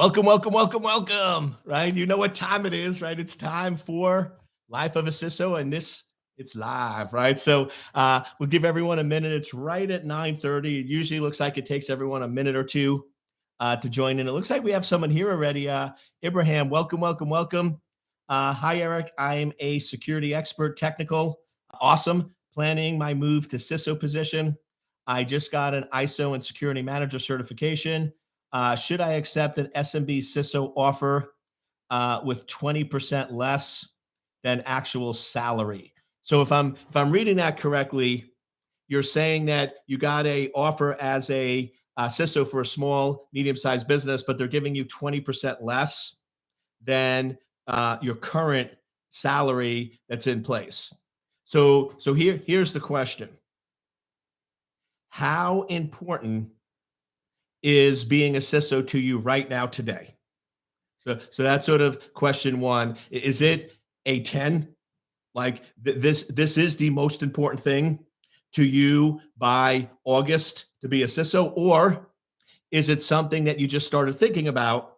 Welcome, welcome, welcome, welcome, right? You know what time it is, right? It's time for Life of a CISO, and it's live, right? So we'll give everyone a minute. It's right at 9:30. It usually looks like it takes everyone a minute or two to join in. It looks like we have someone here already. Ibrahim, welcome, welcome, welcome. Hi, Eric. I'm a security expert, technical. Awesome. Planning my move to CISO position. I just got an ISO and security manager certification. Should I accept an SMB CISO offer with 20% less than actual salary? So if I'm reading that correctly, you're saying that you got a offer as a CISO for a small, medium-sized business, but they're giving you 20% less than your current salary that's in place. So here's the question: how important is being a CISO to you right now today? So that's sort of question one. Is it a 10? Like this is the most important thing to you by August to be a CISO, or is it something that you just started thinking about?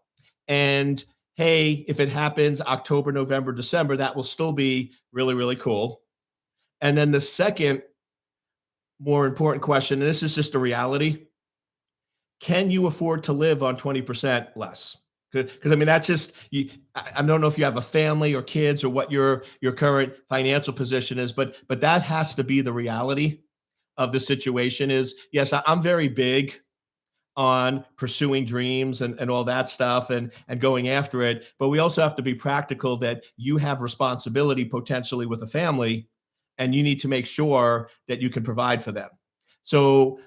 And hey, if it happens October, November, December, that will still be really, really cool. And then the second more important question, and this is just a reality: can you afford to live on 20% less? Because I mean, that's just you. I don't know if you have a family or kids or what your current financial position is, but that has to be the reality of the situation. Is yes, I'm very big on pursuing dreams and all that stuff and going after it, but we also have to be practical that you have responsibility potentially with a family, and you need to make sure that you can provide for them. So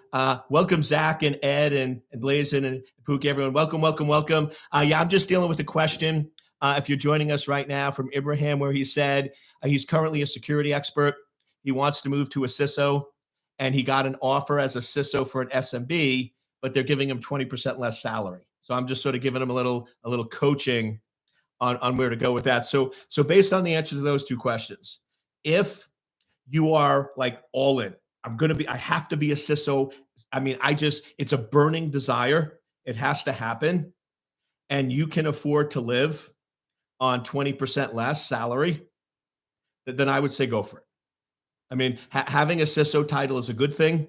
welcome, Zach and Ed and Blazin and Pookie, everyone. Welcome, welcome, welcome. Yeah, I'm just dealing with a question. If you're joining us right now from Ibrahim, where he said he's currently a security expert. He wants to move to a CISO, and he got an offer as a CISO for an SMB, but they're giving him 20% less salary. So I'm just sort of giving him a little coaching on where to go with that. So based on the answer to those two questions, if you are like all in, I have to be a CISO. I mean, it's a burning desire. It has to happen. And you can afford to live on 20% less salary, then I would say go for it. I mean, having a CISO title is a good thing.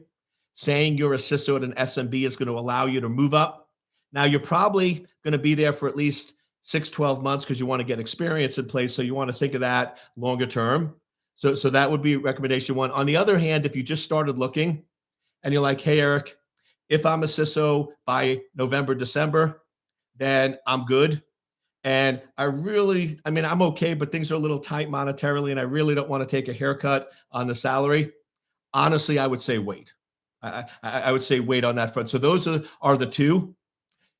Saying you're a CISO at an SMB is going to allow you to move up. Now, you're probably going to be there for at least 6-12 months because you want to get experience in place. So you want to think of that longer term. So that would be recommendation one. On the other hand, if you just started looking and you're like, hey, Eric, if I'm a CISO by November, December, then I'm good. And I mean, I'm okay, but things are a little tight monetarily, and I really don't want to take a haircut on the salary. Honestly, I would say wait. I would say wait on that front. So those are the two.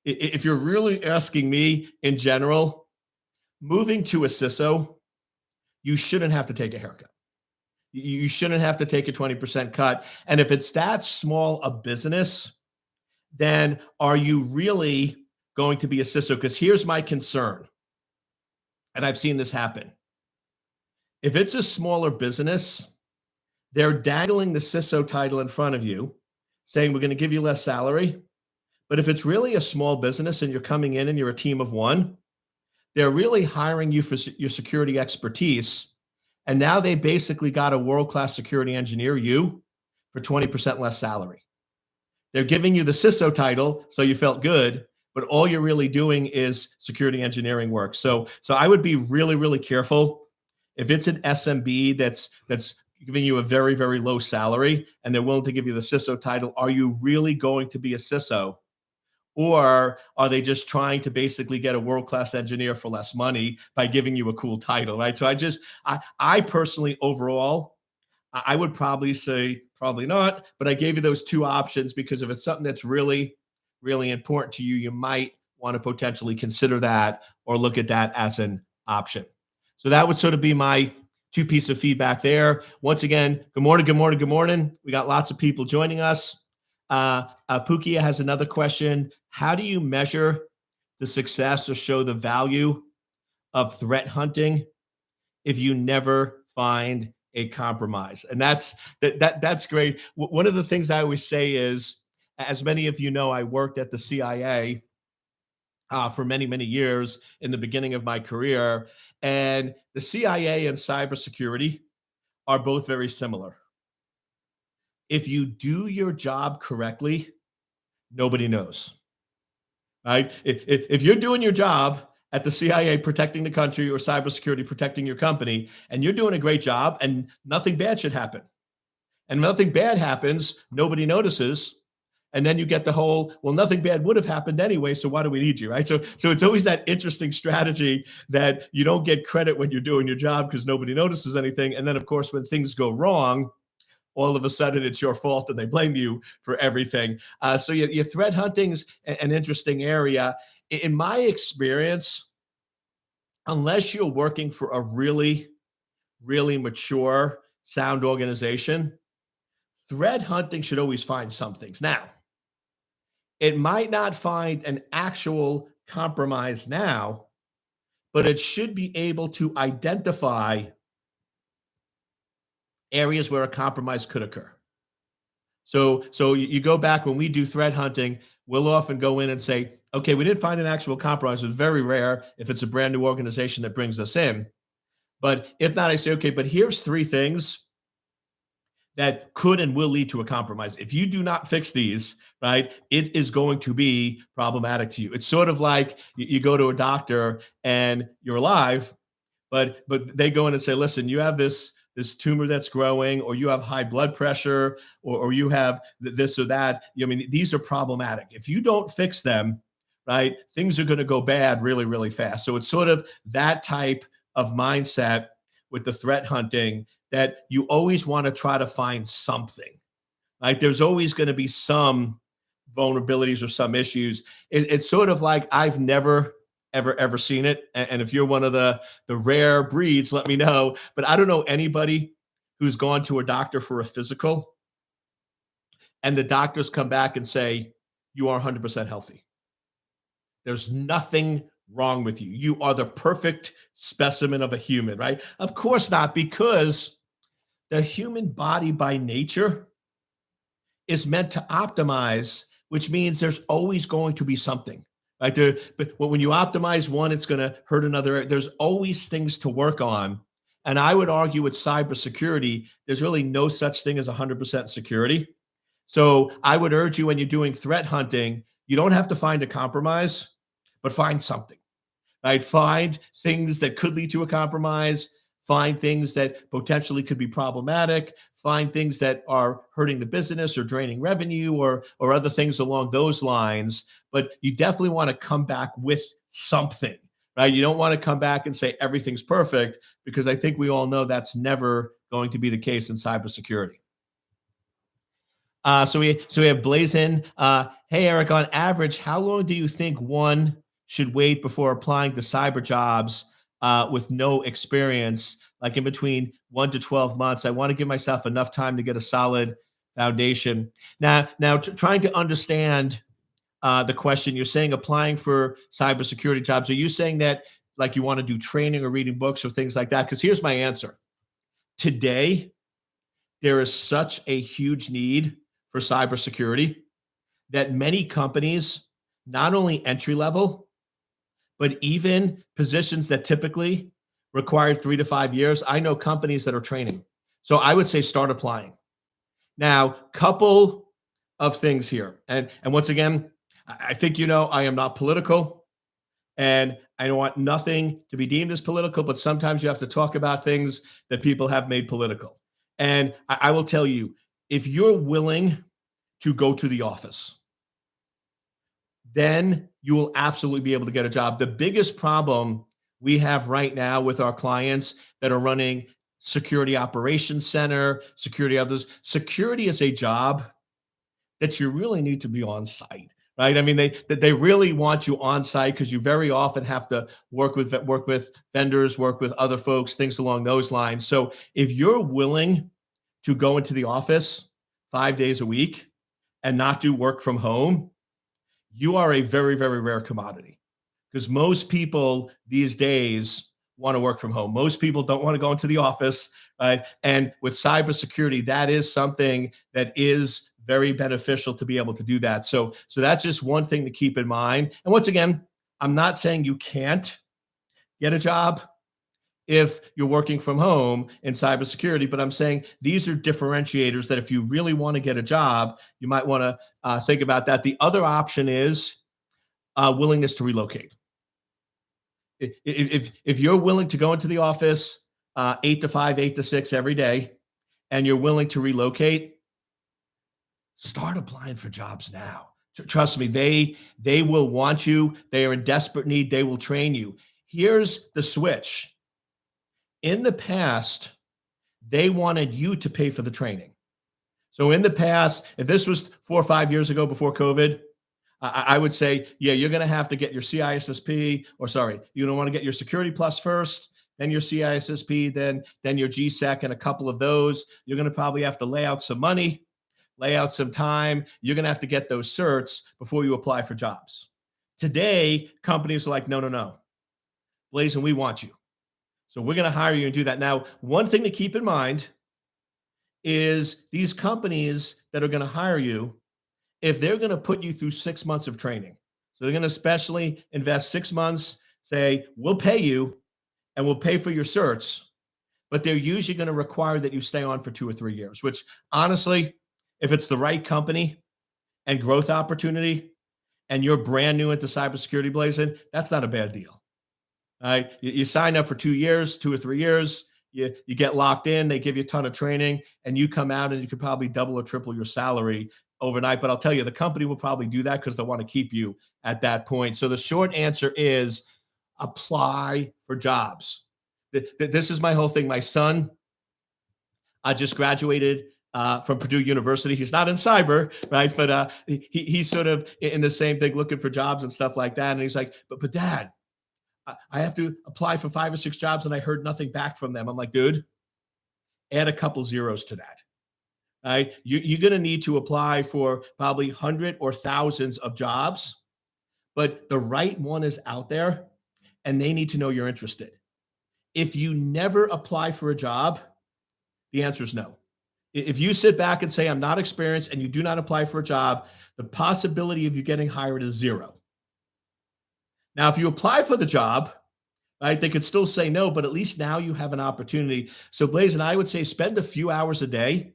If you're really asking me in general, moving to a CISO, you shouldn't have to take a haircut. You shouldn't have to take a 20% cut. And if it's that small a business, then are you really going to be a CISO? Because here's my concern, and I've seen this happen. If it's a smaller business, they're dangling the CISO title in front of you, saying we're going to give you less salary. But if it's really a small business and you're coming in and you're a team of one, they're really hiring you for your security expertise. And now they basically got a world-class security engineer, you, for 20% less salary. They're giving you the CISO title, so you felt good, but all you're really doing is security engineering work. So I would be really, really careful. If it's an SMB that's giving you a very, very low salary and they're willing to give you the CISO title, are you really going to be a CISO? Or are they just trying to basically get a world-class engineer for less money by giving you a cool title, right? So I personally, overall, I would probably say probably not, but I gave you those two options because if it's something that's really, really important to you, you might want to potentially consider that or look at that as an option. So that would sort of be my two pieces of feedback there. Once again, good morning, good morning, good morning. We got lots of people joining us. Pukia has another question. How do you measure the success or show the value of threat hunting if you never find a compromise? And that's great. One of the things I always say is, as many of you know, I worked at the CIA for many, many years in the beginning of my career. And the CIA and cybersecurity are both very similar. If you do your job correctly, nobody knows, right? If you're doing your job at the CIA protecting the country or cybersecurity protecting your company, and you're doing a great job and nothing bad should happen, and nothing bad happens, nobody notices. And then you get the whole, well, nothing bad would have happened anyway, so why do we need you, right? So it's always that interesting strategy that you don't get credit when you're doing your job because nobody notices anything. And then, of course, when things go wrong, all of a sudden it's your fault and they blame you for everything. So your threat hunting's an interesting area. In my experience, unless you're working for a really, really mature, sound organization, threat hunting should always find some things. Now, it might not find an actual compromise now, but it should be able to identify areas where a compromise could occur. So you go back when we do threat hunting, we'll often go in and say, okay, we didn't find an actual compromise. It's very rare if it's a brand new organization that brings us in. But if not, I say, okay, but here's three things that could and will lead to a compromise. If you do not fix these, right, it is going to be problematic to you. It's sort of like you go to a doctor and you're alive, but they go in and say, listen, you have this tumor that's growing, or you have high blood pressure, or you have this or that. I mean, these are problematic. If you don't fix them, right, things are going to go bad really, really fast. So it's sort of that type of mindset with the threat hunting, that you always want to try to find something. Right? There's always going to be some vulnerabilities or some issues. It's sort of like I've never ever seen it. And if you're one of the rare breeds, let me know. But I don't know anybody who's gone to a doctor for a physical and the doctors come back and say, you are 100% healthy. There's nothing wrong with you. You are the perfect specimen of a human, right? Of course not, because the human body by nature is meant to optimize, which means there's always going to be something. Right there, but when you optimize one, it's going to hurt another. There's always things to work on. And I would argue with cybersecurity, there's really no such thing as 100% security. So I would urge you, when you're doing threat hunting, you don't have to find a compromise, but find something, right? Find things that could lead to a compromise, find things that potentially could be problematic, find things that are hurting the business or draining revenue, or other things along those lines. But you definitely want to come back with something, right? You don't want to come back and say everything's perfect, because I think we all know that's never going to be the case in cybersecurity. So we have Blazin. Hey Eric, on average, how long do you think one should wait before applying to cyber jobs with no experience? Like in between 1 to 12 months. I want to give myself enough time to get a solid foundation. Now, trying to understand the question, you're saying applying for cybersecurity jobs. Are you saying that like you want to do training or reading books or things like that? Because here's my answer. Today, there is such a huge need for cybersecurity that many companies, not only entry level, but even positions that typically require 3 to 5 years, I know companies that are training. So I would say start applying. Now, couple of things here. And once again, I think I am not political, and I don't want nothing to be deemed as political, but sometimes you have to talk about things that people have made political. And I will tell you, if you're willing to go to the office, then you will absolutely be able to get a job. The biggest problem we have right now with our clients that are running security operations center, security others, security is a job that you really need to be on site, right? I mean, they really want you on site because you very often have to work with vendors, work with other folks, things along those lines. So if you're willing to go into the office 5 days a week and not do work from home, you are a very, very rare commodity, because most people these days want to work from home. Most people don't want to go into the office, right? And with cybersecurity, that is something that is very beneficial to be able to do that. So that's just one thing to keep in mind. And once again, I'm not saying you can't get a job if you're working from home in cybersecurity, but I'm saying these are differentiators that if you really want to get a job, you might want to think about that. The other option is willingness to relocate. If you're willing to go into the office 8 to 5, 8 to 6 every day, and you're willing to relocate, start applying for jobs now. Trust me, they will want you. They are in desperate need. They will train you. Here's the switch. In the past, they wanted you to pay for the training. So in the past, if this was 4 or 5 years ago before COVID, I would say, yeah, you're going to have to get your CISSP, or sorry, you don't want to get your Security Plus first, then your CISSP, then your GSEC, and a couple of those. You're going to probably have to lay out some money, lay out some time. You're going to have to get those certs before you apply for jobs. Today, companies are like, no, no, no. Blazin, we want you. So we're going to hire you and do that. Now, one thing to keep in mind is these companies that are going to hire you, if they're going to put you through 6 months of training, so they're going to especially invest 6 months, say, we'll pay you and we'll pay for your certs, but they're usually going to require that you stay on for 2 or 3 years, which honestly, if it's the right company and growth opportunity and you're brand new into cybersecurity, Blazing, that's not a bad deal. All right. You sign up for 2 years, 2 or 3 years, you get locked in, they give you a ton of training, and you come out and you could probably double or triple your salary overnight. But I'll tell you, the company will probably do that because they want to keep you at that point. So the short answer is apply for jobs. This is my whole thing. My son just graduated from Purdue University. He's not in cyber, right? But he's sort of in the same thing, looking for jobs and stuff like that. And he's like, but Dad, I have to apply for 5 or 6 jobs and I heard nothing back from them. I'm like, dude, add a couple zeros to that. Right? You're going to need to apply for probably hundreds or thousands of jobs, but the right one is out there and they need to know you're interested. If you never apply for a job, the answer is no. If you sit back and say, I'm not experienced, and you do not apply for a job, the possibility of you getting hired is 0. Now, if you apply for the job, right, they could still say no, but at least now you have an opportunity. So, Blazin, I would say spend a few hours a day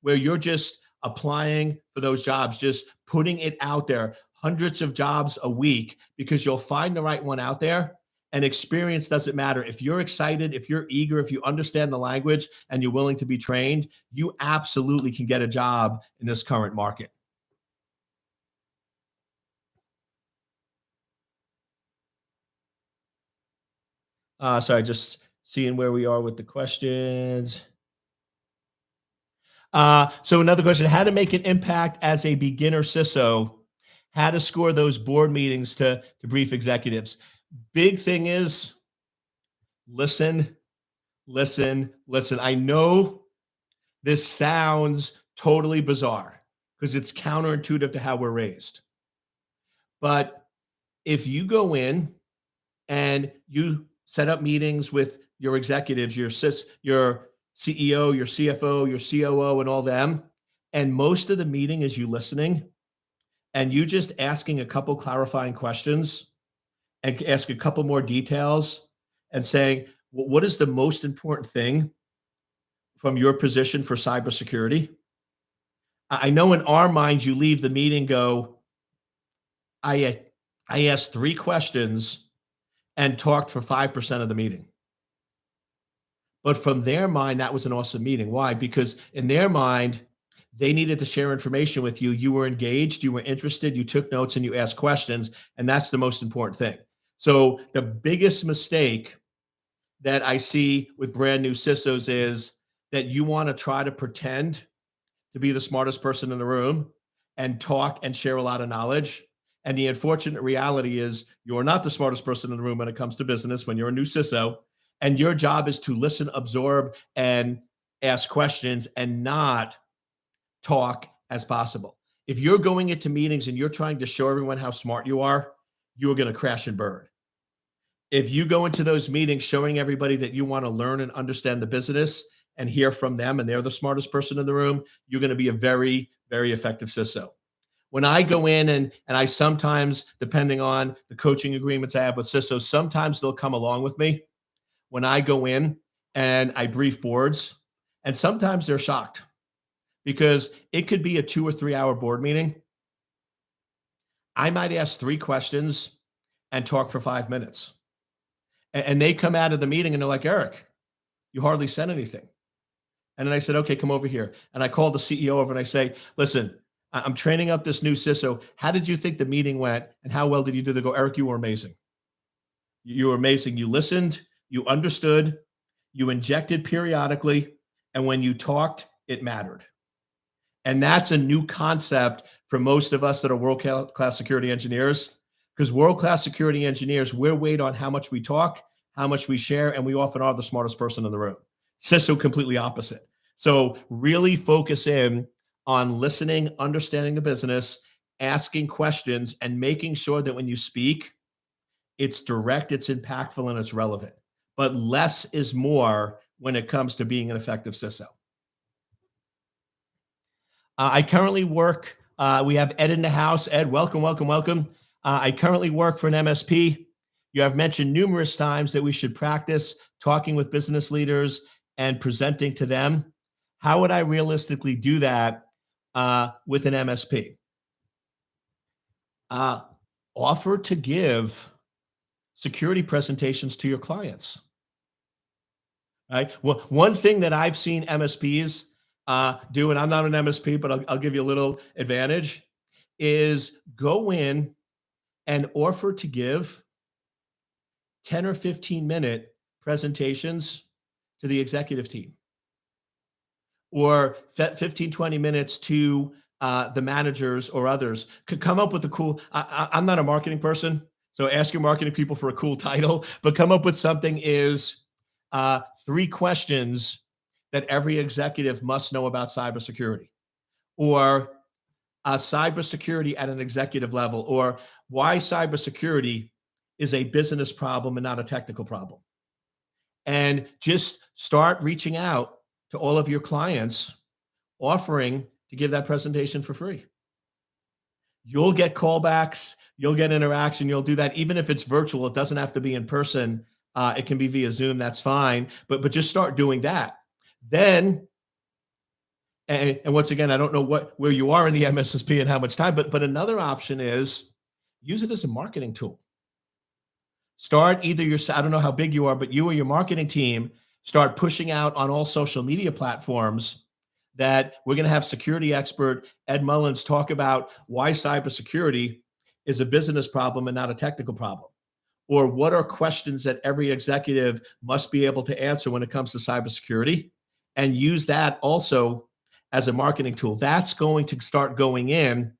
where you're just applying for those jobs, just putting it out there, hundreds of jobs a week, because you'll find the right one out there. And experience doesn't matter. If you're excited, if you're eager, if you understand the language and you're willing to be trained, you absolutely can get a job in this current market. Sorry, just seeing where we are with the questions. So another question, how to make an impact as a beginner CISO, how to score those board meetings to brief executives. Big thing is listen, listen, listen. I know this sounds totally bizarre because it's counterintuitive to how we're raised. But if you go in and you set up meetings with your executives, your CEO, your CFO, your COO, and all them, and most of the meeting is you listening and you just asking a couple clarifying questions and ask a couple more details and saying, well, what is the most important thing from your position for cybersecurity? I know in our minds, you leave the meeting, go, I asked 3 questions and talked for 5% of the meeting. But from their mind, that was an awesome meeting. Why? Because in their mind, they needed to share information with you. You were engaged, you were interested, you took notes, and you asked questions. And that's the most important thing. So the biggest mistake that I see with brand new CISOs is that you want to try to pretend to be the smartest person in the room and talk and share a lot of knowledge. And the unfortunate reality is you're not the smartest person in the room when it comes to business, when you're a new CISO. And your job is to listen, absorb, and ask questions and not talk as possible. If you're going into meetings and you're trying to show everyone how smart you are going to crash and burn. If you go into those meetings showing everybody that you want to learn and understand the business and hear from them and they're the smartest person in the room, you're going to be a very, very effective CISO. When I go in and I sometimes, depending on the coaching agreements I have with CISOs, sometimes they'll come along with me when I go in and I brief boards, and sometimes they're shocked because it could be a 2 or 3 hour board meeting. I might ask 3 questions and talk for 5 minutes. And they come out of the meeting and they're like, Eric, you hardly said anything. And then I said, okay, come over here. And I called the CEO over and I say, listen, I'm training up this new CISO. How did you think the meeting went? And how well did you do? They go, Eric, you were amazing. You were amazing. You listened, you understood, you injected periodically. And when you talked, it mattered. And that's a new concept for most of us that are world-class security engineers, because world-class security engineers, we're weighed on how much we talk, how much we share, and we often are the smartest person in the room. CISO, completely opposite. So really focus in on listening, understanding the business, asking questions, and making sure that when you speak, it's direct, it's impactful, and it's relevant. But less is more when it comes to being an effective CISO. I currently work, we have Ed in the house. Ed, welcome, welcome, welcome. I currently work for an MSP. You have mentioned numerous times that we should practice talking with business leaders and presenting to them. How would I realistically do that with an MSP? Offer to give security presentations to your clients. Right? Well, one thing that I've seen MSPs do, and I'm not an MSP, but I'll give you a little advantage, is go in and offer to give 10 or 15-minute presentations to the executive team, or 15, 20 minutes to the managers or others. Could come up with a cool, I'm not a marketing person, so ask your marketing people for a cool title, but come up with something is 3 questions that every executive must know about cybersecurity, or cybersecurity at an executive level, or why cybersecurity is a business problem and not a technical problem. And just start reaching out to all of your clients, offering to give that presentation for free. You'll get callbacks, you'll get interaction, you'll do that. Even if it's virtual, it doesn't have to be in person. It can be via Zoom, that's fine. But just start doing that. Then, and once again, I don't know where you are in the MSSP and how much time, but another option is use it as a marketing tool. Start either I don't know how big you are, but you or your marketing team start pushing out on all social media platforms that we're going to have security expert Ed Mullins talk about why cybersecurity is a business problem and not a technical problem. Or what are questions that every executive must be able to answer when it comes to cybersecurity, and use that also as a marketing tool. That's going to start going in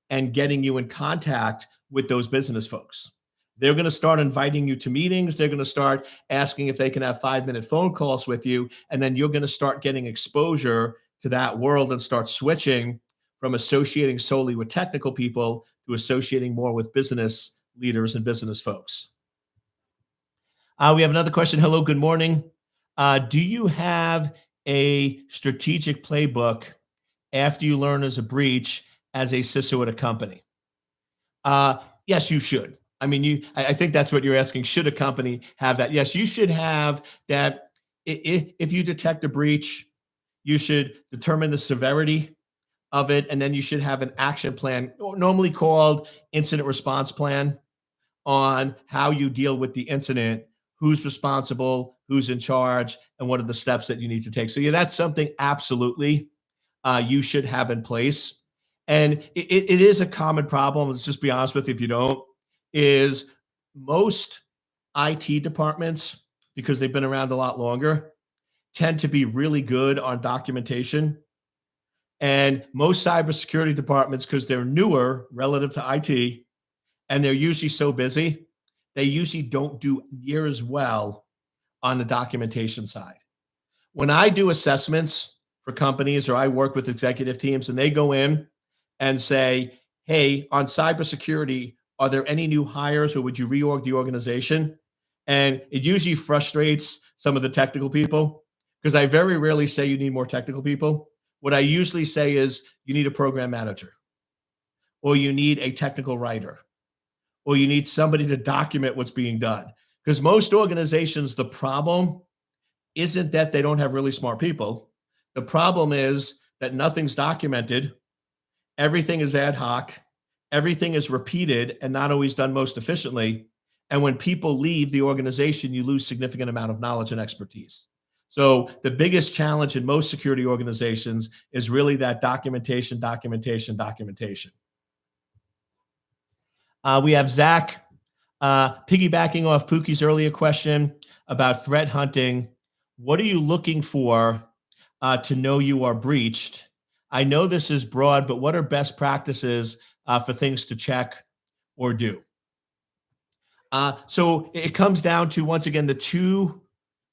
and getting you in contact with those business folks. They're going to start inviting you to meetings. They're going to start asking if they can have 5-minute phone calls with you. And then you're going to start getting exposure to that world and start switching from associating solely with technical people to associating more with business leaders and business folks. We have another question. Hello, good morning. Do you have a strategic playbook after you learn as a breach as a CISO at a company? Yes, you should. I mean, I think that's what you're asking. Should a company have that? Yes, you should have that. If you detect a breach, you should determine the severity of it, and then you should have an action plan, normally called incident response plan, on how you deal with the incident, who's responsible, who's in charge, and what are the steps that you need to take. So yeah, that's something absolutely you should have in place. And it is a common problem. Let's just be honest with you, if you don't, is most IT departments, because they've been around a lot longer, tend to be really good on documentation. And most cybersecurity departments, because they're newer relative to IT, and they're usually so busy, they usually don't do near as well on the documentation side. When I do assessments for companies, or I work with executive teams, and they go in and say, hey, on cybersecurity, are there any new hires, or would you reorg the organization? And it usually frustrates some of the technical people, because I very rarely say you need more technical people. What I usually say is you need a program manager, or you need a technical writer, or you need somebody to document what's being done. Because most organizations, the problem isn't that they don't have really smart people. The problem is that nothing's documented, everything is ad hoc, everything is repeated and not always done most efficiently. And when people leave the organization, you lose significant amount of knowledge and expertise. So the biggest challenge in most security organizations is really that documentation, documentation, documentation. We have Zach piggybacking off Pookie's earlier question about threat hunting. What are you looking for to know you are breached? I know this is broad, but what are best practices for things to check or do? So it comes down to, once again, the two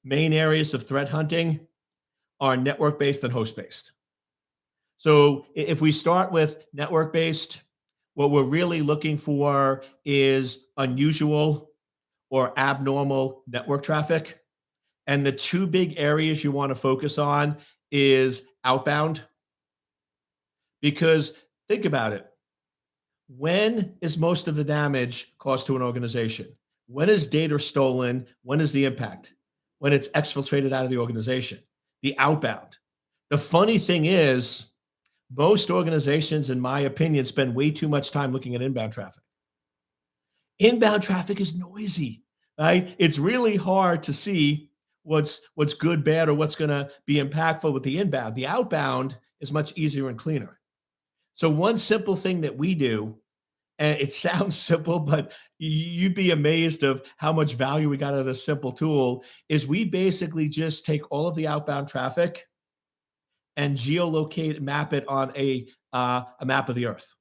main areas of threat hunting are network-based and host-based. So if we start with network-based, what we're really looking for is unusual or abnormal network traffic. And the two big areas you want to focus on is outbound. Because think about it. When is most of the damage caused to an organization? When is data stolen? When is the impact? When it's exfiltrated out of the organization, the outbound. The funny thing is, most organizations, in my opinion, spend way too much time looking at inbound traffic. Inbound traffic is noisy, right? It's really hard to see what's good, bad, or what's going to be impactful with the inbound. The outbound is much easier and cleaner. So one simple thing that we do, and it sounds simple, but you'd be amazed of how much value we got out of this simple tool, is we basically just take all of the outbound traffic and geolocate, map it on a map of the earth.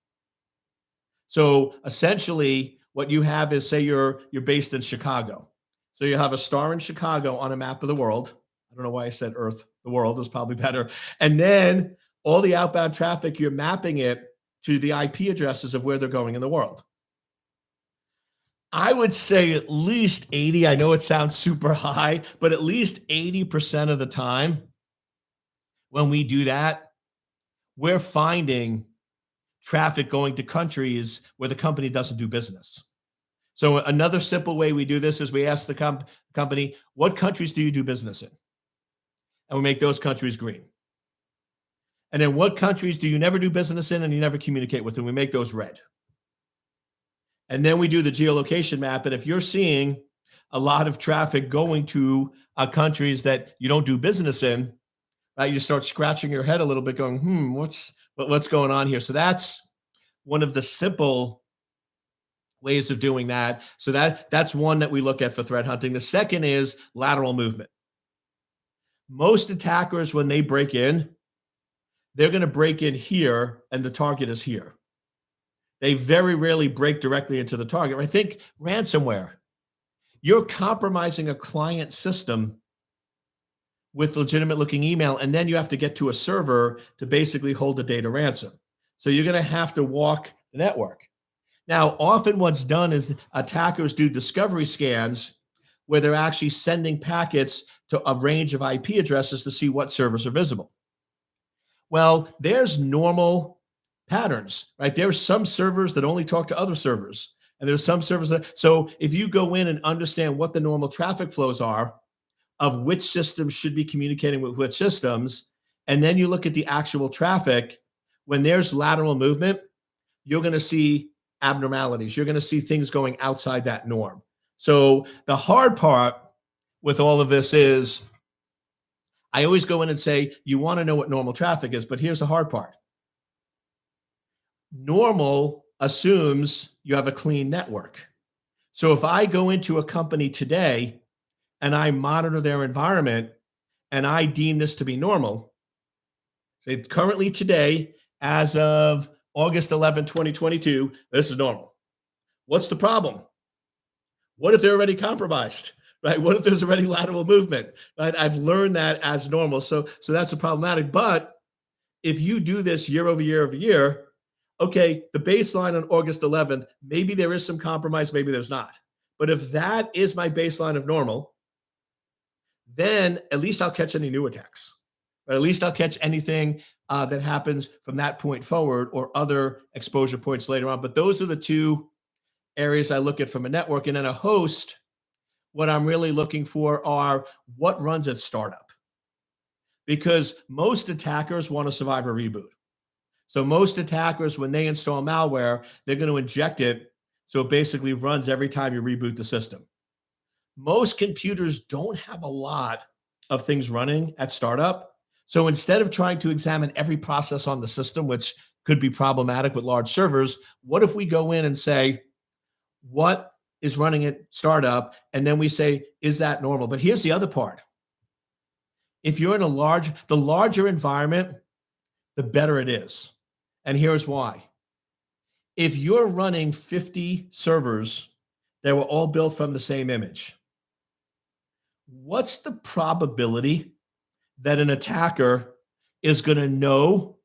So essentially, what you have is, say you're based in Chicago. So you have a star in Chicago on a map of the world. I don't know why I said Earth. The world is probably better. And then all the outbound traffic, you're mapping it to the IP addresses of where they're going in the world. I would say at least 80. I know it sounds super high, but at least 80% of the time when we do that, we're finding traffic going to countries where the company doesn't do business. So another simple way we do this is we ask the company, what countries do you do business in? And we make those countries green. And then what countries do you never do business in and you never communicate with? And we make those red. And then we do the geolocation map. And if you're seeing a lot of traffic going to countries that you don't do business in, right, you start scratching your head a little bit going, what's going on here? So that's one of the simple ways of doing that. So that's one that we look at for threat hunting. The second is lateral movement. Most attackers, when they break in, they're going to break in here and the target is here. They very rarely break directly into the target. I think ransomware. You're compromising a client system with legitimate looking email, and then you have to get to a server to basically hold the data ransom. So you're going to have to walk the network. Now, often what's done is attackers do discovery scans where they're actually sending packets to a range of IP addresses to see what servers are visible. Well, there's normal patterns, right? There's some servers that only talk to other servers, and there's some servers that, so if you go in and understand what the normal traffic flows are of which systems should be communicating with which systems, and then you look at the actual traffic, when there's lateral movement, you're going to see abnormalities. You're going to see things going outside that norm. So the hard part with all of this is, I always go in and say, you want to know what normal traffic is, but here's the hard part. Normal assumes you have a clean network. So if I go into a company today and I monitor their environment and I deem this to be normal, say currently today, as of August 11, 2022, this is normal. What's the problem? What if they're already compromised? Right? What if there's already lateral movement? Right? I've learned that as normal. So that's a problematic. But if you do this year over year over year, okay, the baseline on August 11th, maybe there is some compromise, maybe there's not. But if that is my baseline of normal, then at least I'll catch any new attacks. Or at least I'll catch anything that happens from that point forward or other exposure points later on. But those are the two areas I look at from a network. And then a host, what I'm really looking for are what runs at startup, because most attackers want to survive a reboot. So most attackers, when they install malware, they're going to inject it so it basically runs every time you reboot the system. Most computers don't have a lot of things running at startup. So instead of trying to examine every process on the system, which could be problematic with large servers, what if we go in and say, what is running at startup? And then we say, is that normal? But here's the other part. If you're in the larger environment, the better it is. And here's why. If you're running 50 servers that were all built from the same image, what's the probability that an attacker is going to know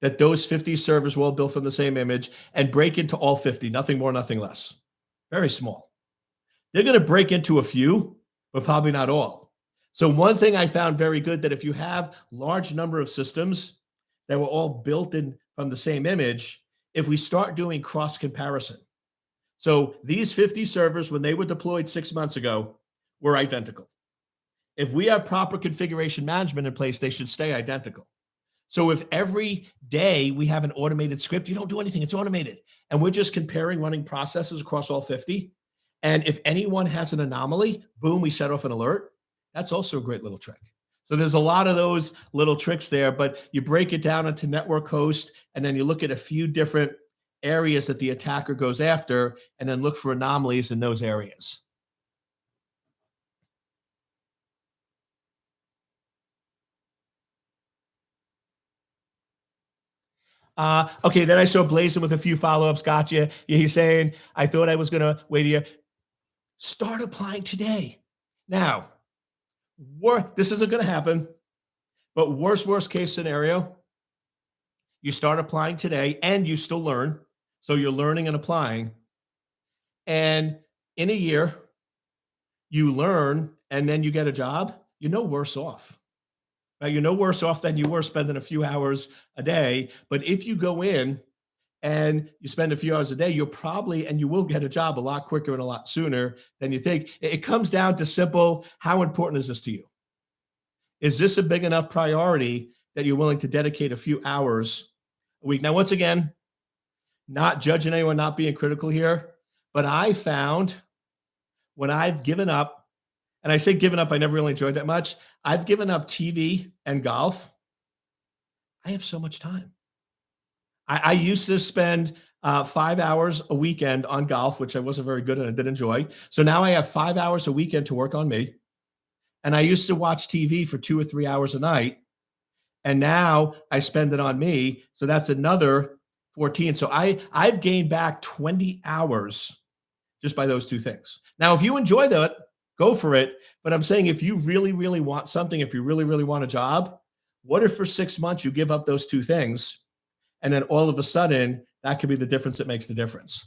that those 50 servers were all built from the same image and break into all 50, nothing more, nothing less? Very small. They're going to break into a few, but probably not all. So one thing I found very good, that if you have large number of systems that were all built in from the same image, if we start doing cross comparison. So these 50 servers, when they were deployed 6 months ago, were identical. If we have proper configuration management in place, they should stay identical. So if every day we have an automated script, you don't do anything, it's automated. And we're just comparing running processes across all 50. And if anyone has an anomaly, boom, we set off an alert. That's also a great little trick. So there's a lot of those little tricks there, but you break it down into network host, and then you look at a few different areas that the attacker goes after, and then look for anomalies in those areas. Okay, then I saw Blazing with a few follow-ups. Gotcha. Yeah, he's saying, I thought I was going to wait a year. Start applying today. Now, this isn't going to happen, but worst case scenario, you start applying today and you still learn. So you're learning and applying. And in a year, you learn and then you get a job, you're no worse off. Now, you're no worse off than you were spending a few hours a day. But if you go in and you spend a few hours a day, you'll probably, and you will get a job a lot quicker and a lot sooner than you think. It comes down to simple, how important is this to you? Is this a big enough priority that you're willing to dedicate a few hours a week? Now, once again, not judging anyone, not being critical here, but I found when I've given up, and I say given up, I never really enjoyed that much. I've given up TV and golf. I have so much time. I used to spend 5 hours a weekend on golf, which I wasn't very good at and I did enjoy. So now I have 5 hours a weekend to work on me. And I used to watch TV for 2 or 3 hours a night. And now I spend it on me. So that's another 14. So I've gained back 20 hours just by those two things. Now, if you enjoy that, go for it. But I'm saying, if you really, really want something, if you really, really want a job, what if for 6 months you give up those two things? And then all of a sudden, that could be the difference that makes the difference.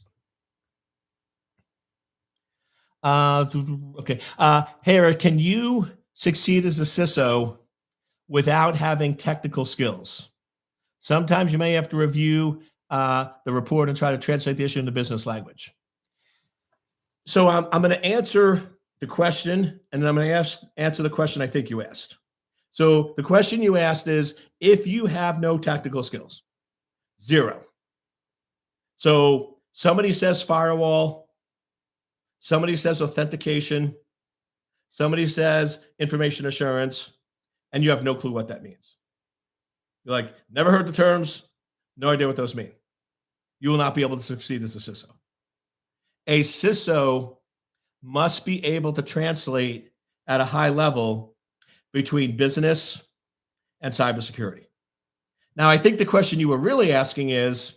Okay. Hey, Eric, can you succeed as a CISO without having technical skills? Sometimes you may have to review the report and try to translate the issue into business language. So I'm going to answer the question, and then I'm going to answer the question I think you asked. So the question you asked is, if you have no technical skills, 0. So somebody says firewall, somebody says authentication, somebody says information assurance, and you have no clue what that means. You're like, never heard the terms, no idea what those mean. You will not be able to succeed as a CISO. A CISO must be able to translate at a high level between business and cybersecurity. Now, I think the question you were really asking is,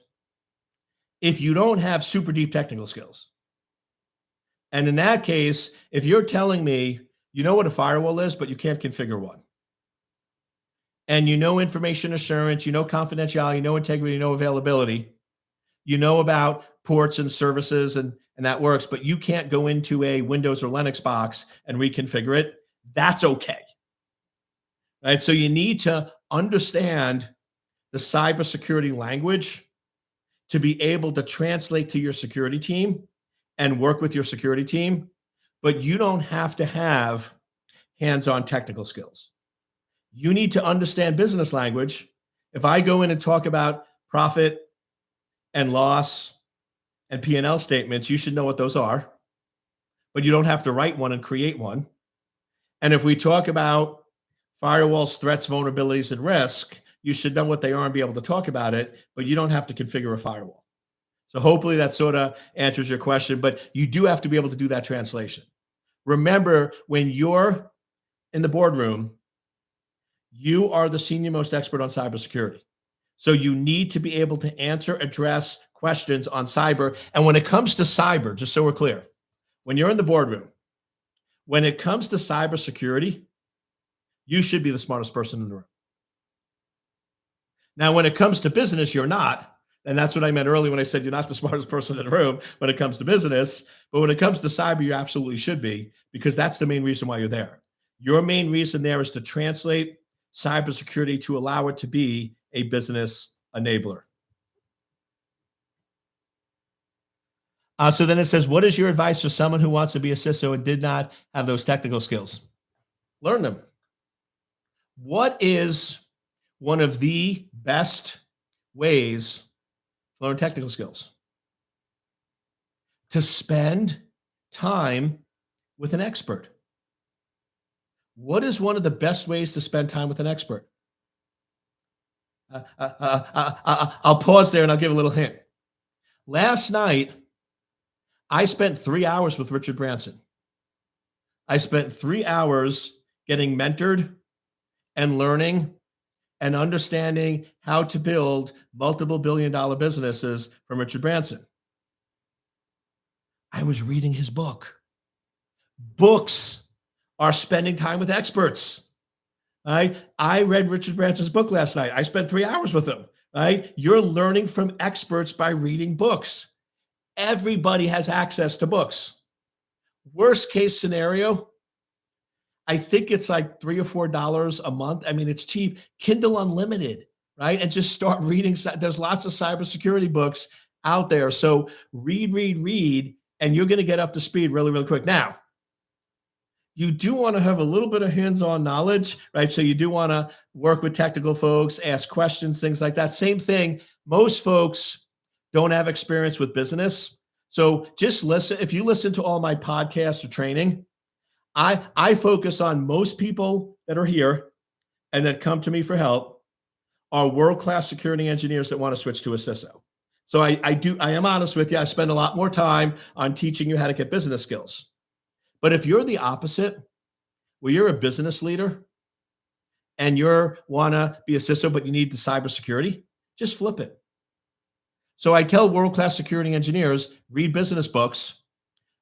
if you don't have super deep technical skills. And in that case, if you're telling me you know what a firewall is, but you can't configure one, and you know information assurance, you know confidentiality, you know integrity, you know availability, you know about ports and services, and that works, but you can't go into a Windows or Linux box and reconfigure it, that's okay. Right? So you need to understand the cybersecurity language to be able to translate to your security team and work with your security team, but you don't have to have hands-on technical skills. You need to understand business language. If I go in and talk about profit and loss and P&L statements, you should know what those are, but you don't have to write one and create one. And if we talk about firewalls, threats, vulnerabilities, and risk, you should know what they are and be able to talk about it, but you don't have to configure a firewall. So hopefully that sort of answers your question, but you do have to be able to do that translation. Remember, when you're in the boardroom, you are the senior most expert on cybersecurity. So you need to be able to answer, address questions on cyber. And when it comes to cyber, just so we're clear, when you're in the boardroom, when it comes to cybersecurity, you should be the smartest person in the room. Now, when it comes to business, you're not. And that's what I meant earlier when I said you're not the smartest person in the room when it comes to business. But when it comes to cyber, you absolutely should be, because that's the main reason why you're there. Your main reason there is to translate cybersecurity to allow it to be a business enabler. So then it says, what is your advice for someone who wants to be a CISO and did not have those technical skills? Learn them. What is one of the best ways to learn technical skills? To spend time with an expert. What is one of the best ways to spend time with an expert? I'll pause there and I'll give a little hint. Last night, I spent 3 hours with Richard Branson. I spent 3 hours getting mentored and learning and understanding how to build multiple billion-dollar businesses from Richard Branson. I was reading his book. Books are spending time with experts. Right? I read Richard Branson's book last night. I spent 3 hours with him. Right? You're learning from experts by reading books. Everybody has access to books. Worst case scenario, I think it's like $3 or $4 a month. I mean, it's cheap. Kindle Unlimited, right? And just start reading. There's lots of cybersecurity books out there. So read, and you're going to get up to speed really, really quick. Now, you do want to have a little bit of hands-on knowledge, right? So you do want to work with technical folks, ask questions, things like that. Same thing. Most folks don't have experience with business. So just listen. If you listen to all my podcasts or training, I focus on most people that are here and that come to me for help are world-class security engineers that want to switch to a CISO. So I am honest with you. I spend a lot more time on teaching you how to get business skills. But if you're the opposite, where you're a business leader and you want to be a CISO, but you need the cybersecurity, just flip it. So I tell world-class security engineers, read business books,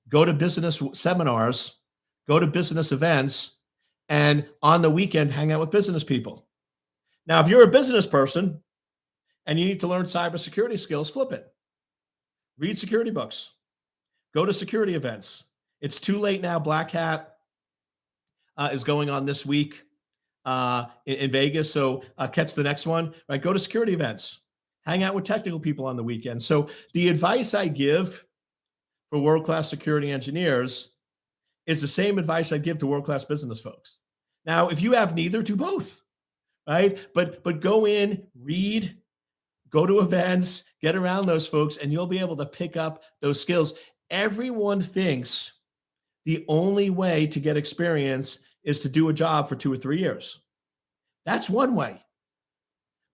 go to business seminars, go to business events, and on the weekend, hang out with business people. Now, if you're a business person and you need to learn cybersecurity skills, flip it. Read security books. Go to security events. It's too late now. Black Hat is going on this week in Vegas. So catch the next one, right? Go to security events. Hang out with technical people on the weekend. So the advice I give for world-class security engineers is the same advice I give to world-class business folks. Now, if you have neither, do both, right? But go in, read, go to events, get around those folks, and you'll be able to pick up those skills. Everyone thinks the only way to get experience is to do a job for 2 or 3 years. That's one way.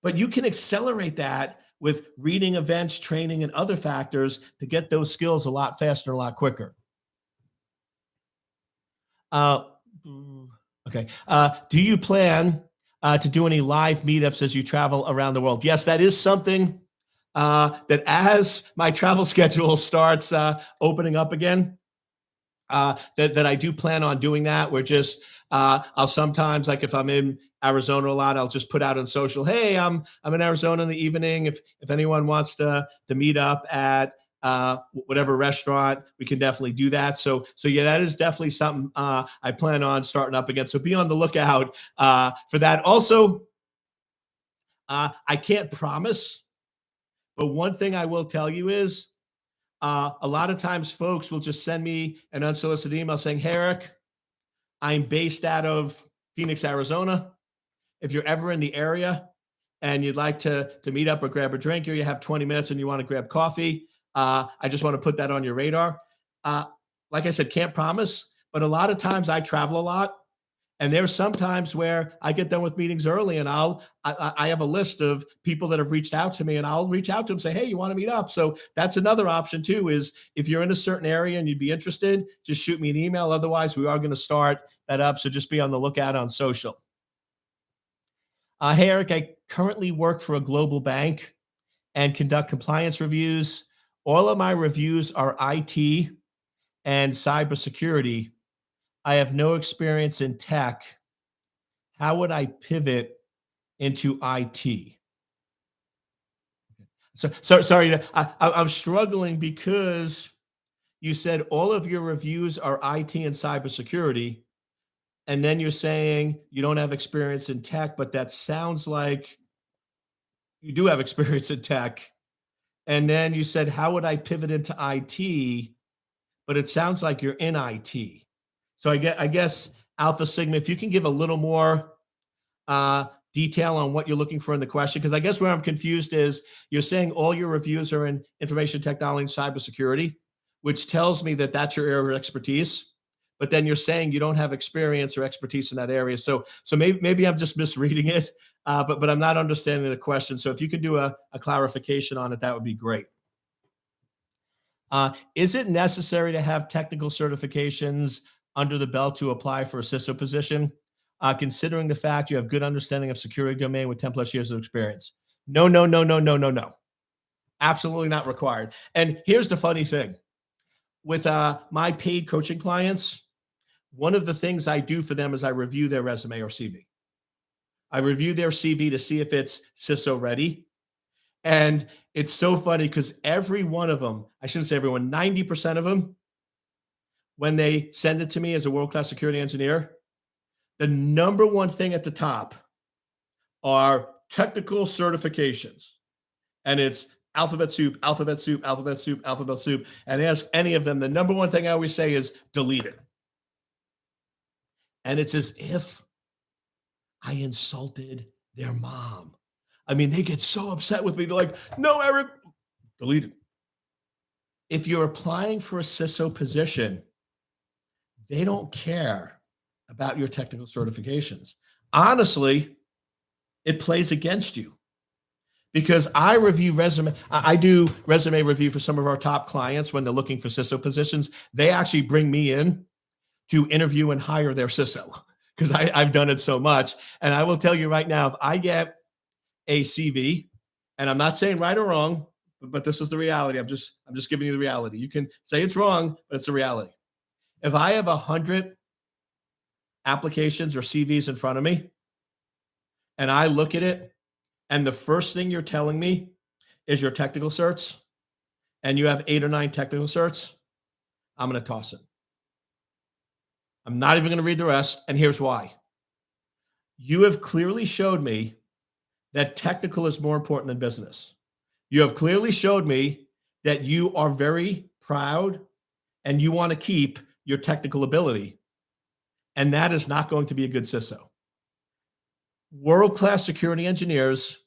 But you can accelerate that with reading events, training, and other factors to get those skills a lot faster, a lot quicker. Okay. Do you plan to do any live meetups as you travel around the world? Yes, that is something that as my travel schedule starts opening up again, that I do plan on doing that. We're just, I'll sometimes, like if I'm in Arizona a lot, I'll just put out on social, hey, I'm in Arizona in the evening. If anyone wants to meet up at whatever restaurant, we can definitely do that. So yeah, that is definitely something I plan on starting up again. So be on the lookout for that. Also, I can't promise, but one thing I will tell you is a lot of times folks will just send me an unsolicited email saying, "Hey, Eric, I'm based out of Phoenix, Arizona. If you're ever in the area and you'd like to meet up or grab a drink, or you have 20 minutes and you want to grab coffee, I just want to put that on your radar." Uh, like I said, can't promise, but a lot of times I travel a lot. And there's sometimes where I get done with meetings early, and I have a list of people that have reached out to me, and I'll reach out to them and say, "Hey, you want to meet up?" So that's another option too. Is if you're in a certain area and you'd be interested, just shoot me an email. Otherwise, we are going to start that up. So just be on the lookout on social. Hey, Eric, I currently work for a global bank and conduct compliance reviews. All of my reviews are IT and cybersecurity. I have no experience in tech. How would I pivot into IT? So sorry, I'm struggling because you said all of your reviews are IT and cybersecurity, and then you're saying you don't have experience in tech, but that sounds like you do have experience in tech. And then you said, how would I pivot into IT? But it sounds like you're in IT. So I guess Alpha Sigma, if you can give a little more uh, detail on what you're looking for in the question, because I guess where I'm confused is you're saying all your reviews are in information technology and cybersecurity, which tells me that that's your area of expertise. But then you're saying you don't have experience or expertise in that area. So maybe I'm just misreading it, but I'm not understanding the question. So if you could do a clarification on it, that would be great. Is it necessary to have technical certifications under the belt to apply for a CISO position? Considering the fact you have good understanding of security domain with 10 plus years of experience. No, no, no, no, no, no, no. Absolutely not required. And here's the funny thing with my paid coaching clients, one of the things I do for them is I review their resume or CV. I review their CV to see if it's CISO ready. And it's so funny because every one of them, I shouldn't say everyone, 90% of them, when they send it to me as a world-class security engineer, the number one thing at the top are technical certifications. And it's alphabet soup, alphabet soup, alphabet soup, alphabet soup. And ask any of them, the number one thing I always say is delete it. And it's as if I insulted their mom. I mean, they get so upset with me. They're like, "No, Eric, delete it." If you're applying for a CISO position, they don't care about your technical certifications. Honestly, it plays against you because I review resume. I do resume review for some of our top clients when they're looking for CISO positions. They actually bring me in to interview and hire their CISO because I've done it so much. And I will tell you right now, if I get a CV, and I'm not saying right or wrong, but this is the reality. I'm just giving you the reality. You can say it's wrong, but it's the reality. If I have 100 applications or CVs in front of me, and I look at it, and the first thing you're telling me is your technical certs, and you have 8 or 9 technical certs, I'm going to toss it. I'm not even going to read the rest, and here's why. You have clearly showed me that technical is more important than business. You have clearly showed me that you are very proud and you want to keep your technical ability. And that is not going to be a good CISO. World-class security engineers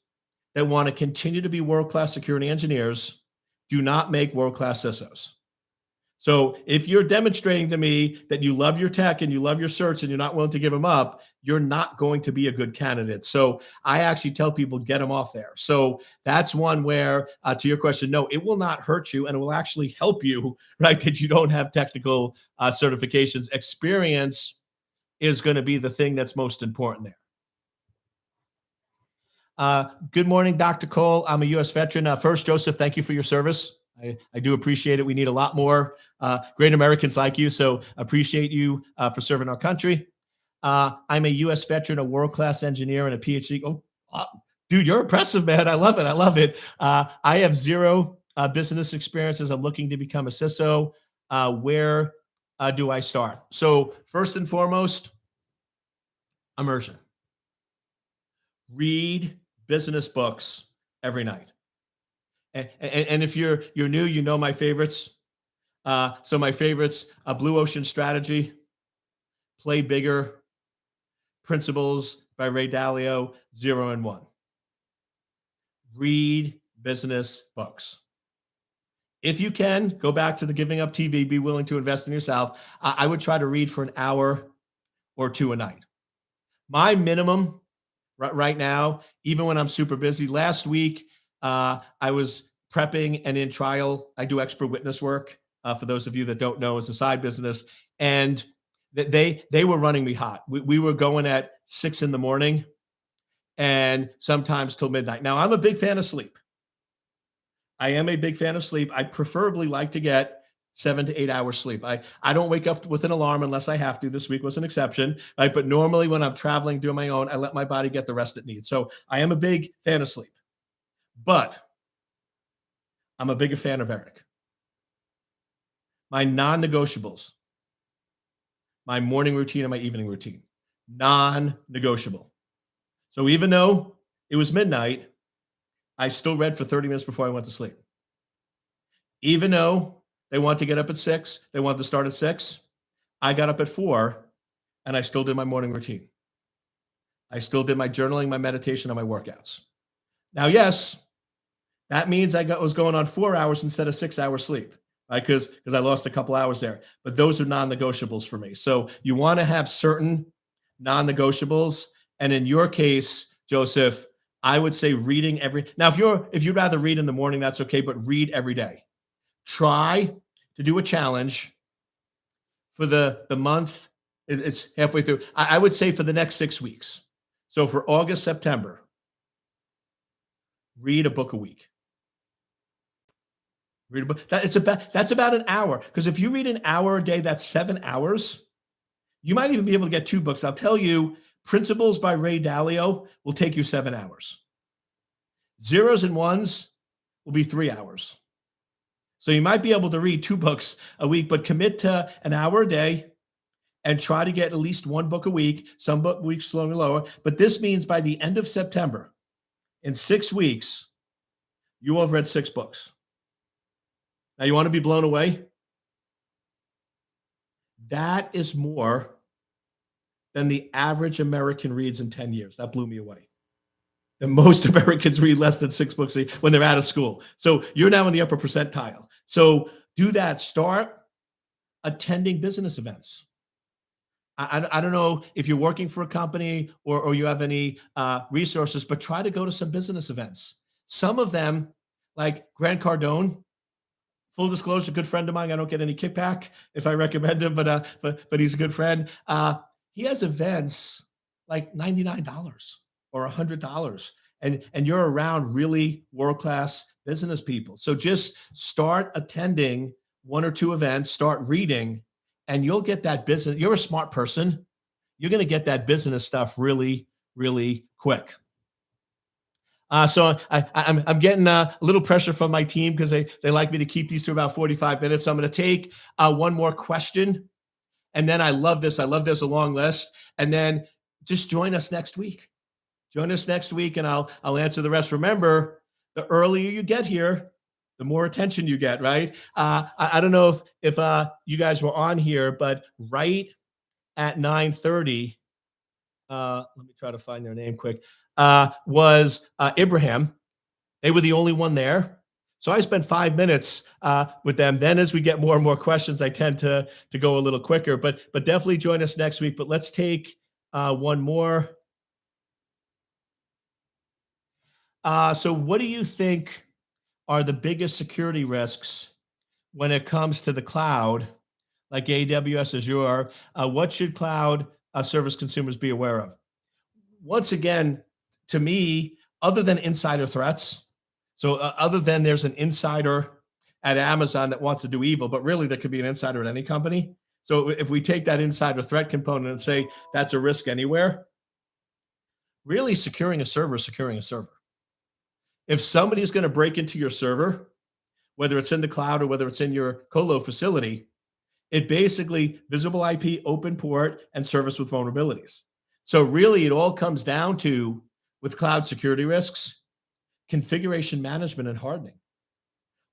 that want to continue to be world-class security engineers do not make world-class CISOs. So if you're demonstrating to me that you love your tech and you love your certs and you're not willing to give them up, you're not going to be a good candidate. So I actually tell people, get them off there. So that's one where, to your question, no, it will not hurt you and it will actually help you, right? That you don't have technical certifications. Experience is going to be the thing that's most important there. Good morning, Dr. Cole. I'm a U.S. veteran. First, Joseph, thank you for your service. I do appreciate it. We need a lot more great Americans like you. So appreciate you for serving our country. I'm a U.S. veteran, a world-class engineer, and a PhD. Dude, you're impressive, man. I love it. I love it. I have zero business experiences. I'm looking to become a CISO. Where do I start? So first and foremost, immersion. Read, business books every night. And if you're new, you know my favorites. So my favorites: Blue Ocean Strategy, Play Bigger, Principles by Ray Dalio, Zero and One. Read business books. If you can, go back to the Giving Up TV, be willing to invest in yourself. I would try to read for an hour or two a night. My minimum right now, even when I'm super busy, last week, I was prepping and in trial. I do expert witness work. For those of you that don't know, as a side business, and they were running me hot. We were going at 6 in the morning and sometimes till midnight. Now, I'm a big fan of sleep. I am a big fan of sleep. I preferably like to get 7 to 8 hours sleep. I don't wake up with an alarm unless I have to. This week was an exception, right? But normally when I'm traveling, doing my own, I let my body get the rest it needs. So I am a big fan of sleep, but I'm a bigger fan of Eric. My non-negotiables, my morning routine and my evening routine, non-negotiable. So even though it was midnight, I still read for 30 minutes before I went to sleep. Even though they want to get up at 6, they want to start at 6, I got up at 4 and I still did my morning routine. I still did my journaling, my meditation, and my workouts. Now, yes, that means I was going on 4 hours instead of 6 hours sleep, right? Because I lost a couple hours there. But those are non-negotiables for me. So you want to have certain non-negotiables. And in your case, Joseph, I would say reading now, if you'd rather read in the morning, that's okay, but read every day. Try to do a challenge for the month. It's halfway through. I would say for the next 6 weeks. So for August, September, read a book a week. Read a book. That's about an hour. Because if you read an hour a day, that's 7 hours. You might even be able to get 2 books. I'll tell you, Principles by Ray Dalio will take you 7 hours. Zeros and Ones will be 3 hours. So you might be able to read 2 books a week, but commit to an hour a day and try to get at least 1 book a week, some weeks lower. But this means by the end of September, in 6 weeks, you will have read 6 books. Now, you want to be blown away? That is more than the average American reads in 10 years. That blew me away. And most Americans read less than 6 books when they're out of school. So you're now in the upper percentile. So do that. Start attending business events. I don't know if you're working for a company or you have any resources, but try to go to some business events. Some of them, like Grant Cardone, full disclosure, good friend of mine. I don't get any kickback if I recommend him, but he's a good friend. He has events like $99 or $100, and you're around really world-class business people. So just start attending 1 or 2 events, start reading, and you'll get that business. You're a smart person. You're going to get that business stuff really, really quick. So I'm getting a little pressure from my team because they like me to keep these to about 45 minutes. So I'm going to take one more question. And then I love this, a long list. And then just join us next week. Join us next week and I'll answer the rest. Remember, the earlier you get here, the more attention you get, right? I don't know if you guys were on here, but right at 9:30, let me try to find their name quick, was Ibrahim. They were the only one there. So I spent 5 minutes with them. Then as we get more and more questions, I tend to go a little quicker, but definitely join us next week. But let's take one more. So what do you think are the biggest security risks when it comes to the cloud, like AWS, Azure? What should cloud service consumers be aware of? Once again, to me, other than insider threats, so other than there's an insider at Amazon that wants to do evil, but really there could be an insider at any company. So if we take that insider threat component and say that's a risk anywhere, really securing a server is securing a server. If somebody is going to break into your server, whether it's in the cloud or whether it's in your colo facility, it basically visible IP, open port, and service with vulnerabilities. So really it all comes down to with cloud security risks, configuration management and hardening.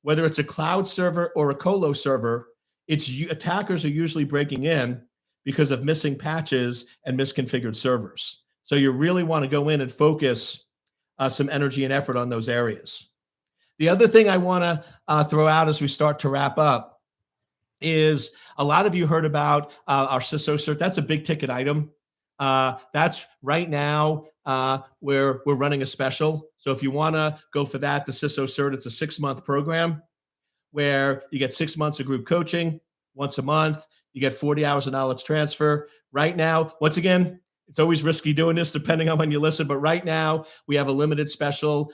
Whether it's a cloud server or a colo server, attackers are usually breaking in because of missing patches and misconfigured servers. So you really want to go in and focus some energy and effort on those areas. The other thing I want to throw out as we start to wrap up is a lot of you heard about our CISO cert. That's a big ticket item. That's right now where we're running a special. So if you want to go for that, the CISO cert, it's a 6-month program where you get 6 months of group coaching once a month. You get 40 hours of knowledge transfer. Right now, once again, it's always risky doing this depending on when you listen, but right now we have a limited special.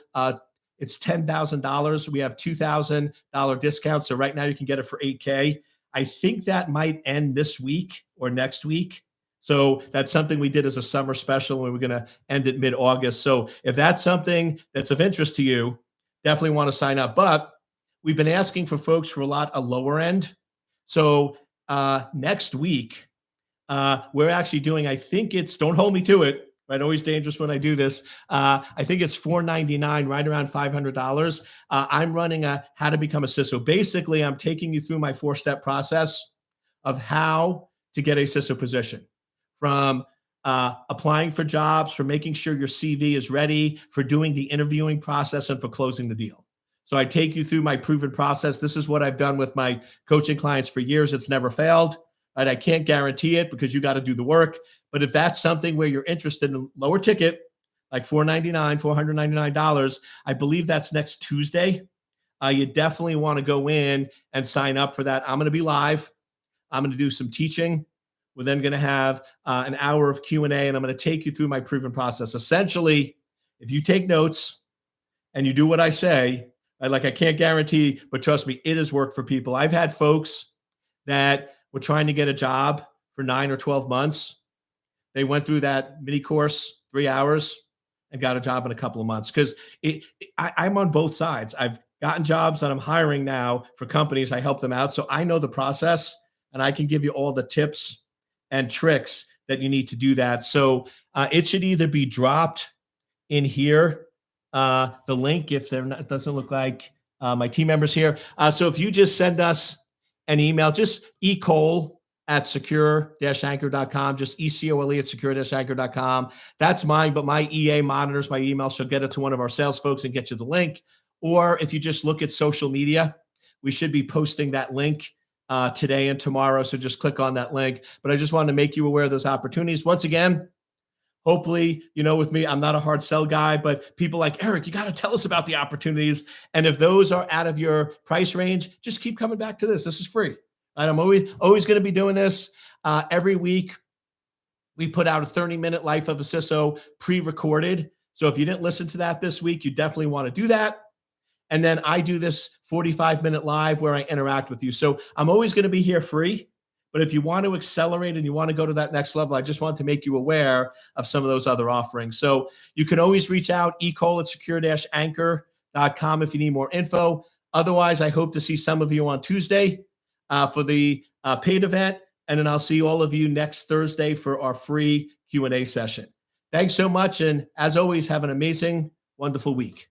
It's $10,000. We have $2,000 discount. So right now you can get it for $8K. I think that might end this week or next week. So that's something we did as a summer special, and we're going to end it mid-August. So if that's something that's of interest to you, definitely want to sign up. But we've been asking for folks for a lower end. So next week, we're actually doing, I think it's, don't hold me to it, right? Always dangerous when I do this. I think it's $499, right around $500. I'm running a how to become a CISO. Basically, I'm taking you through my 4-step process of how to get a CISO position, from applying for jobs, for making sure your CV is ready, for doing the interviewing process, and for closing the deal. So I take you through my proven process. This is what I've done with my coaching clients for years. It's never failed. Right? I can't guarantee it because you got to do the work. But if that's something where you're interested in lower ticket, like $499, I believe that's next Tuesday. You definitely want to go in and sign up for that. I'm going to be live. I'm going to do some teaching. We're then going to have an hour of Q&A, and I'm going to take you through my proven process. Essentially, if you take notes and you do what I say, I can't guarantee, but trust me, it has worked for people. I've had folks that were trying to get a job for 9 or 12 months. They went through that mini course, 3 hours, and got a job in a couple of months. Because I'm on both sides. I've gotten jobs that I'm hiring now for companies. I help them out. So I know the process, and I can give you all the tips and tricks that you need to do that. So it should either be dropped in here, the link, if they're not, it doesn't look like my team members here. So if you just send us an email, just ecole@secure-anchor.com, just ECOLE at secure-anchor.com. That's mine, but my EA monitors my email. She'll get it to one of our sales folks and get you the link. Or if you just look at social media, we should be posting that link today and tomorrow. So just click on that link. But I just wanted to make you aware of those opportunities. Once again, hopefully, with me, I'm not a hard sell guy, but people like, Eric, you got to tell us about the opportunities. And if those are out of your price range, just keep coming back to this. This is free. Right? I'm always going to be doing this every week. We put out a 30-minute Life of a CISO pre-recorded. So if you didn't listen to that this week, you definitely want to do that. And then I do this 45-minute live where I interact with you. So I'm always going to be here free. But if you want to accelerate and you want to go to that next level, I just want to make you aware of some of those other offerings. So you can always reach out, ecole@secure-anchor.com if you need more info. Otherwise, I hope to see some of you on Tuesday for the paid event. And then I'll see all of you next Thursday for our free Q&A session. Thanks so much. And as always, have an amazing, wonderful week.